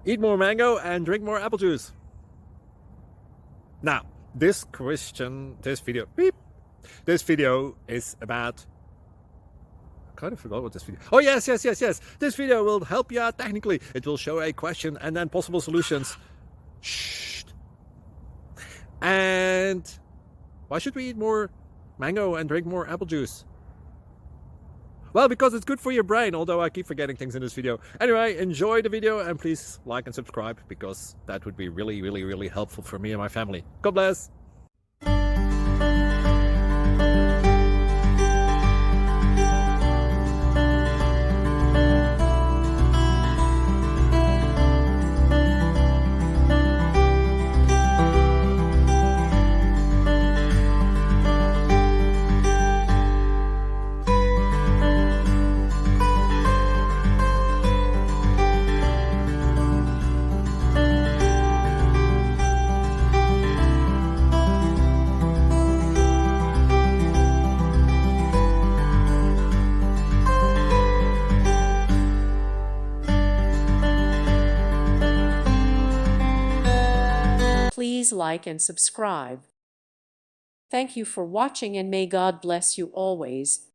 Eat more mango and drink more apple juice. Now, this video is about... I kind of forgot what this video... Oh, yes. This video will help you out technically. It will show a question and then possible solutions. Shh. And why should we eat more mango and drink more apple juice? Well, because it's good for your brain, although I keep forgetting things in this video. Anyway, enjoy the video and please like and subscribe, because that would be really helpful for me and my family. God bless! Please like and subscribe. Thank you for watching, and may God bless you always.